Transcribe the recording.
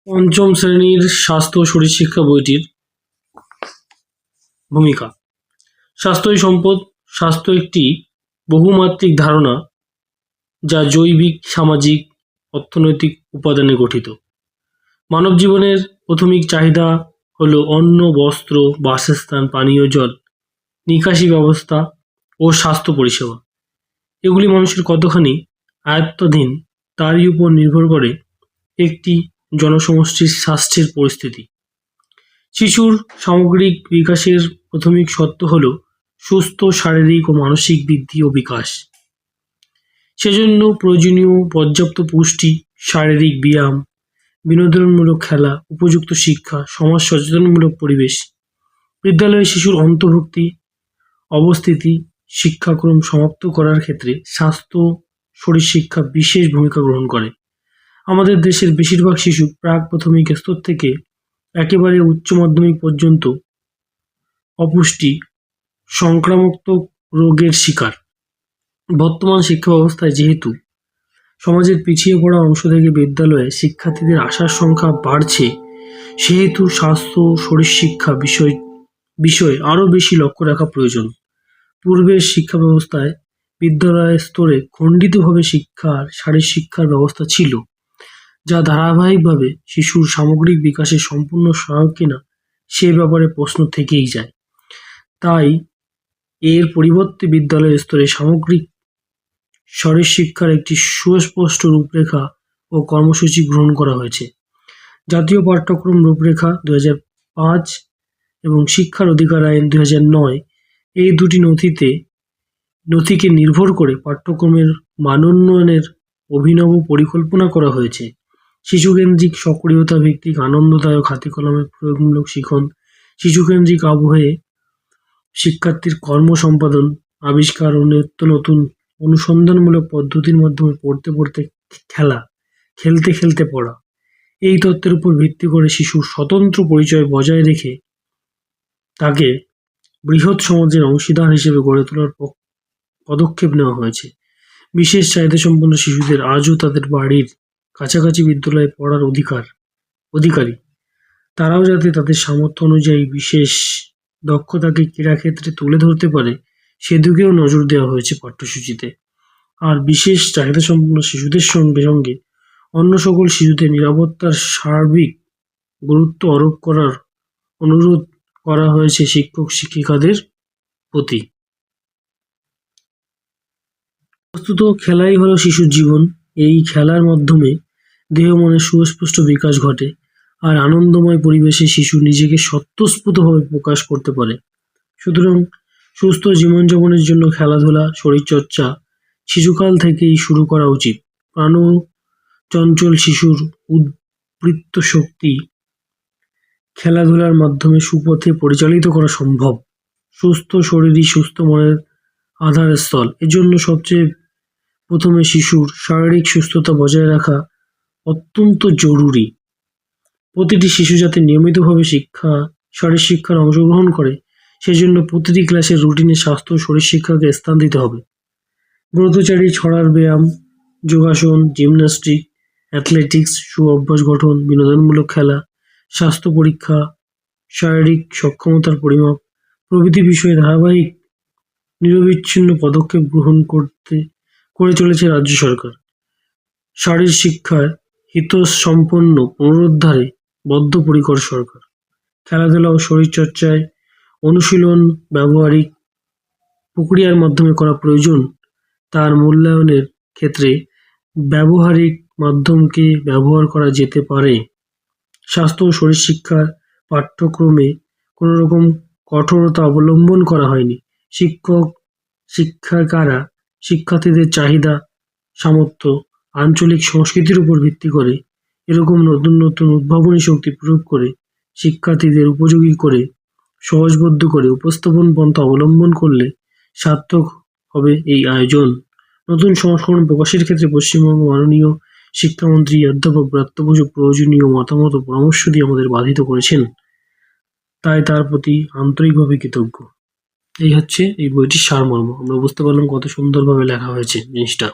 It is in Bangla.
পঞ্চম শ্রেণীর স্বাস্থ্য ও শরীরশিক্ষা বইটির ভূমিকা। স্বাস্থ্যই সম্পদ। স্বাস্থ্য একটি বহুমাত্রিক ধারণা যা জৈবিক, সামাজিক, অর্থনৈতিক উপাদানে গঠিত। মানব জীবনের প্রাথমিক চাহিদা হলো অন্ন, বস্ত্র, বাসস্থান, পানীয় জল, নিকাশি ব্যবস্থা ও স্বাস্থ্য পরিষেবা। এগুলি মানুষের কতখানি আয়ত্তাধীন তারই উপর নির্ভর করে একটি জনসমষ্টির স্বাস্থ্যের পরিস্থিতি। শিশুর সামগ্রিক বিকাশের প্রাথমিক শর্ত হল সুস্থ শারীরিক ও মানসিক বৃদ্ধি ও বিকাশ। সেজন্য প্রয়োজনীয় পর্যাপ্ত পুষ্টি, শারীরিক ব্যায়াম, বিনোদনমূলক খেলা, উপযুক্ত শিক্ষা, সমাজ সচেতনমূলক পরিবেশ, বিদ্যালয়ে শিশুর অন্তর্ভুক্তি, অবস্থিতি, শিক্ষাক্রম সমাপ্ত করার ক্ষেত্রে স্বাস্থ্য শরীরশিক্ষা বিশেষ ভূমিকা গ্রহণ করে। আমাদের দেশের বেশিরভাগ শিশু প্রাক প্রাথমিক স্তর থেকে একেবারে উচ্চ মাধ্যমিক পর্যন্ত অপুষ্টি, সংক্রামক রোগের শিকার। বর্তমান শিক্ষা ব্যবস্থায় যেহেতু সমাজের পিছিয়ে পড়া অংশ থেকে বিদ্যালয়ে শিক্ষার্থীদের আসার সংখ্যা বাড়ছে, সেহেতু স্বাস্থ্য ও শরীরশিক্ষা বিষয়ে আরও বেশি লক্ষ্য রাখা প্রয়োজন। পূর্বের শিক্ষা ব্যবস্থায় বিদ্যালয় স্তরে খণ্ডিতভাবে শারীরশিক্ষার ব্যবস্থা ছিল, যা ধারাবাহিকভাবে শিশুর সামগ্রিক বিকাশে সম্পূর্ণ সহায়ক কিনা সে ব্যাপারে প্রশ্ন থেকেই যায়। তাই এর পরিবর্তে বিদ্যালয় স্তরে সামগ্রিক শরীরশিক্ষার একটি সুস্পষ্ট রূপরেখা ও কর্মসূচি গ্রহণ করা হয়েছে। জাতীয় পাঠ্যক্রম রূপরেখা 2005 এবং শিক্ষার অধিকার আইন 2009 এই দুটি নথিকে নির্ভর করে পাঠ্যক্রমের মানোন্নয়নের অভিনব পরিকল্পনা করা হয়েছে। শিশুকেন্দ্রিক, সক্রিয়তা ভিত্তিক, আনন্দদায়ক, হাতে কলমে প্রয়োগমূলক শিখন, শিশুকেন্দ্রিক আবহে শিক্ষার্থীর কর্ম সম্পাদন, আবিষ্কার ও নিত্য নতুন অনুসন্ধানমূলক পদ্ধতির মাধ্যমে পড়তে খেলা, খেলতে পড়া, এই তত্ত্বের উপর ভিত্তি করে শিশুর স্বতন্ত্র পরিচয় বজায় রেখে তাকে বৃহৎ সমাজের অংশীদার হিসেবে গড়ে তোলার পদক্ষেপ নেওয়া হয়েছে। বিশেষ চাহিদাসম্পন্ন শিশুদের আজও তাদের বাড়ির কাছাকাছি বিদ্যালয়ে পড়ার অধিকারী। তারাও যাতে তাদের সামর্থ্য অনুযায়ী বিশেষ দক্ষতাকে ক্রীড়াক্ষেত্রে তুলে ধরতে পারে, সেদিকেও নজর দেওয়া হয়েছে পাঠ্যসূচিতে। আর বিশেষ চাহিদাসম্পন্ন শিশুদের সঙ্গে সঙ্গে অন্য সকল শিশুদের নিরাপত্তার সার্বিক গুরুত্ব আরোপ করার অনুরোধ করা হয়েছে শিক্ষক শিক্ষিকাদের প্রতি। বস্তুত খেলাই হলো শিশুর জীবন। এই খেলার মাধ্যমে দেহ মনের সুস্পষ্ট বিকাশ ঘটে, আর আনন্দময় পরিবেশে শিশু নিজেকে স্বতঃস্ফূর্তভাবে প্রকাশ করতে পারে। সুতরাং সুস্থ জীবনযাপনের জন্য খেলাধুলা, শরীরচর্চা শিশুকাল থেকেই শুরু করা উচিত। প্রাণচঞ্চল শিশুর উদ্বৃত্ত শক্তি খেলাধুলার মাধ্যমে সুপথে পরিচালিত করা সম্ভব। সুস্থ শরীরই সুস্থ মনের আধারস্থল। এজন্য সবচেয়ে প্রথমে শিশুর শারীরিক সুস্থতা বজায় রাখা অত্যন্ত জরুরি। প্রতিটি শিশু যাতে নিয়মিতভাবে শরীরশিক্ষার অংশগ্রহণ করে, সেজন্য প্রতিটি ক্লাসের রুটিনে স্বাস্থ্য ও শরীরশিক্ষাকে স্থান দিতে হবে। ব্রতচারী, ছড়ার ব্যায়াম, যোগাসন, জিমন্যাস্টিক, অ্যাথলেটিক্স, অভ্যাস গঠন, বিনোদনমূলক খেলা, স্বাস্থ্য পরীক্ষা, শারীরিক সক্ষমতার পরিমাপ প্রভৃতি বিষয়ে ধারাবাহিক নিরবিচ্ছিন্ন পদক্ষেপ গ্রহণ করে চলেছে রাজ্য সরকার। শারীরশিক্ষার হিতসম্পন্ন পুনরুদ্ধারে বদ্ধপরিকর সরকার। খেলাধুলা ও শরীরচর্চায় অনুশীলন ব্যবহারিক প্রক্রিয়ার মাধ্যমে করা প্রয়োজন। তার মূল্যায়নের ক্ষেত্রে ব্যবহারিক মাধ্যমকে ব্যবহার করা যেতে পারে। স্বাস্থ্য ও শরীরশিক্ষার পাঠ্যক্রমে কোনো রকম কঠোরতা অবলম্বন করা হয়নি। শিক্ষিকারা শিক্ষার্থীদের চাহিদা, সামর্থ্য, আঞ্চলিক সংস্কৃতির উপর ভিত্তি করে এরকম নতুন নতুন উদ্ভাবনী শক্তি প্রয়োগ করে শিক্ষার্থীদের উপযোগী করে, সহজবোধ্য করে উপস্থাপন পন্থা অবলম্বন করলে সার্থক হবে এই আয়োজন। নতুন সংস্করণ প্রকাশের ক্ষেত্রে পশ্চিমবঙ্গ মাননীয় শিক্ষামন্ত্রী অধ্যাপক ব্রাত্য বসু প্রয়োজনীয় মতামত ও পরামর্শ দিয়ে আমাদের বাধিত করেছেন, তাই তার প্রতি আন্তরিকভাবে কৃতজ্ঞ। এই হচ্ছে এই বইটির সারমর্ম। আমরা বুঝতে পারলাম কত সুন্দরভাবে লেখা হয়েছে জিনিসটা।